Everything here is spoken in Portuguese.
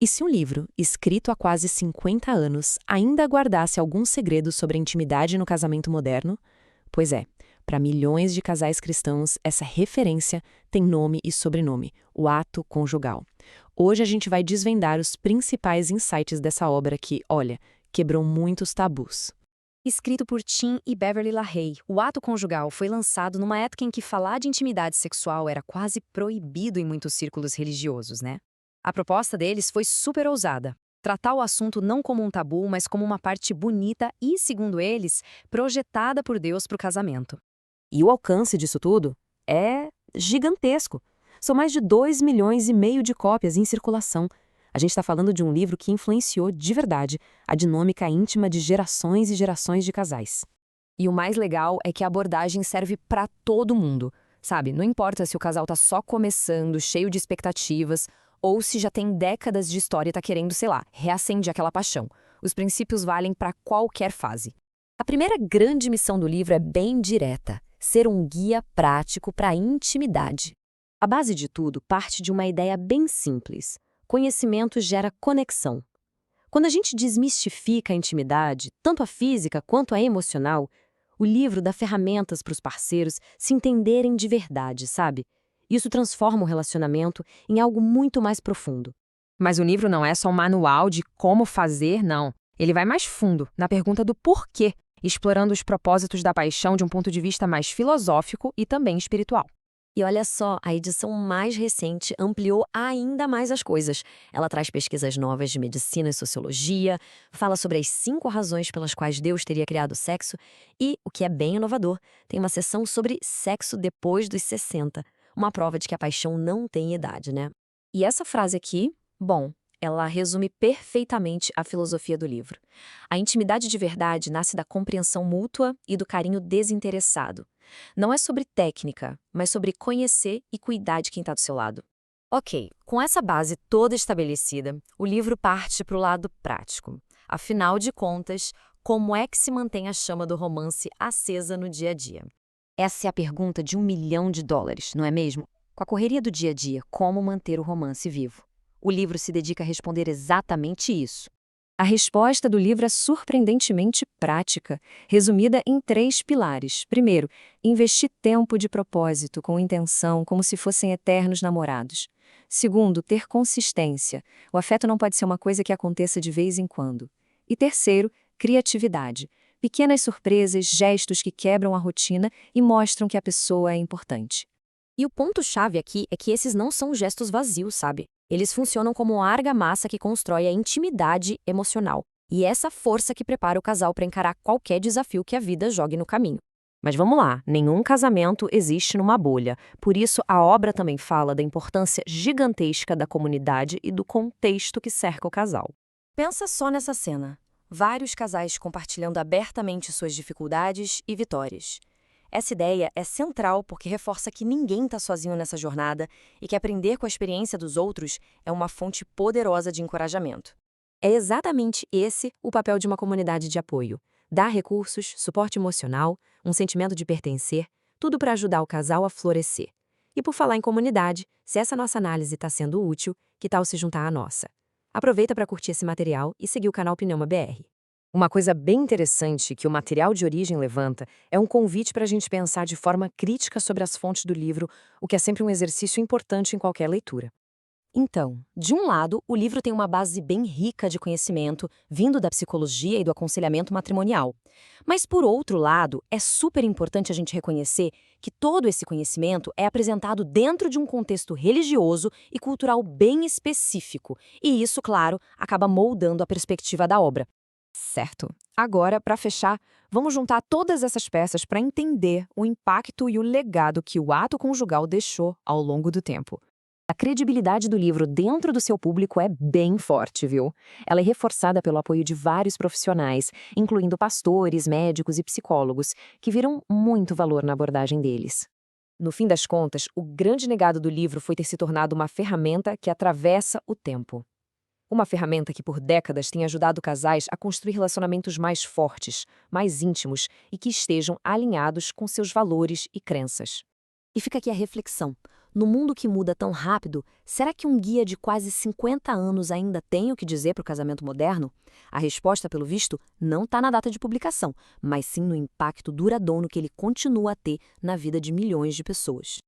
E se um livro, escrito há quase 50 anos, ainda guardasse alguns segredos sobre a intimidade no casamento moderno? Pois é, para milhões de casais cristãos, essa referência tem nome e sobrenome: o ato conjugal. Hoje a gente vai desvendar os principais insights dessa obra que, olha, quebrou muitos tabus. Escrito por Tim e Beverly LaHaye, O Ato Conjugal foi lançado numa época em que falar de intimidade sexual era quase proibido em muitos círculos religiosos, né? A proposta deles foi super ousada. Tratar o assunto não como um tabu, mas como uma parte bonita e, segundo eles, projetada por Deus para o casamento. E o alcance disso tudo é gigantesco. São mais de 2,5 milhões de cópias em circulação. A gente está falando de um livro que influenciou de verdade a dinâmica íntima de gerações e gerações de casais. E o mais legal é que a abordagem serve para todo mundo, sabe? Não importa se o casal tá só começando, cheio de expectativas, ou se já tem décadas de história e tá querendo, sei lá, reacender aquela paixão. Os princípios valem para qualquer fase. A primeira grande missão do livro é bem direta: ser um guia prático para a intimidade. A base de tudo parte de uma ideia bem simples: conhecimento gera conexão. Quando a gente desmistifica a intimidade, tanto a física quanto a emocional, o livro dá ferramentas para os parceiros se entenderem de verdade, sabe? Isso transforma o relacionamento em algo muito mais profundo. Mas o livro não é só um manual de como fazer, não. Ele vai mais fundo, na pergunta do porquê, explorando os propósitos da paixão de um ponto de vista mais filosófico e também espiritual. E olha só, a edição mais recente ampliou ainda mais as coisas. Ela traz pesquisas novas de medicina e sociologia, fala sobre as 5 razões pelas quais Deus teria criado o sexo e, o que é bem inovador, tem uma seção sobre sexo depois dos 60, uma prova de que a paixão não tem idade, né? E essa frase aqui, bom, ela resume perfeitamente a filosofia do livro. A intimidade de verdade nasce da compreensão mútua e do carinho desinteressado. Não é sobre técnica, mas sobre conhecer e cuidar de quem está do seu lado. Ok, com essa base toda estabelecida, o livro parte para o lado prático. Afinal de contas, como é que se mantém a chama do romance acesa no dia a dia? Essa é a pergunta de US$ 1 milhão, não é mesmo? Com a correria do dia a dia, como manter o romance vivo? O livro se dedica a responder exatamente isso. A resposta do livro é surpreendentemente prática, resumida em 3 pilares. Primeiro, investir tempo de propósito, com intenção, como se fossem eternos namorados. Segundo, ter consistência. O afeto não pode ser uma coisa que aconteça de vez em quando. E terceiro, criatividade. Pequenas surpresas, gestos que quebram a rotina e mostram que a pessoa é importante. E o ponto-chave aqui é que esses não são gestos vazios, sabe? Eles funcionam como argamassa que constrói a intimidade emocional. E essa força que prepara o casal para encarar qualquer desafio que a vida jogue no caminho. Mas vamos lá, nenhum casamento existe numa bolha. Por isso, a obra também fala da importância gigantesca da comunidade e do contexto que cerca o casal. Pensa só nessa cena. Vários casais compartilhando abertamente suas dificuldades e vitórias. Essa ideia é central porque reforça que ninguém está sozinho nessa jornada e que aprender com a experiência dos outros é uma fonte poderosa de encorajamento. É exatamente esse o papel de uma comunidade de apoio: dar recursos, suporte emocional, um sentimento de pertencer, tudo para ajudar o casal a florescer. E por falar em comunidade, se essa nossa análise está sendo útil, que tal se juntar à nossa? Aproveita para curtir esse material e seguir o canal Pneuma BR. Uma coisa bem interessante que o material de origem levanta é um convite para a gente pensar de forma crítica sobre as fontes do livro, o que é sempre um exercício importante em qualquer leitura. Então, de um lado, o livro tem uma base bem rica de conhecimento, vindo da psicologia e do aconselhamento matrimonial. Mas, por outro lado, é super importante a gente reconhecer que todo esse conhecimento é apresentado dentro de um contexto religioso e cultural bem específico, e isso, claro, acaba moldando a perspectiva da obra. Certo. Agora, para fechar, vamos juntar todas essas peças para entender o impacto e o legado que o ato conjugal deixou ao longo do tempo. A credibilidade do livro dentro do seu público é bem forte, viu? Ela é reforçada pelo apoio de vários profissionais, incluindo pastores, médicos e psicólogos, que viram muito valor na abordagem deles. No fim das contas, o grande legado do livro foi ter se tornado uma ferramenta que atravessa o tempo. Uma ferramenta que por décadas tem ajudado casais a construir relacionamentos mais fortes, mais íntimos e que estejam alinhados com seus valores e crenças. E fica aqui a reflexão. No mundo que muda tão rápido, será que um guia de quase 50 anos ainda tem o que dizer para o casamento moderno? A resposta, pelo visto, não está na data de publicação, mas sim no impacto duradouro que ele continua a ter na vida de milhões de pessoas.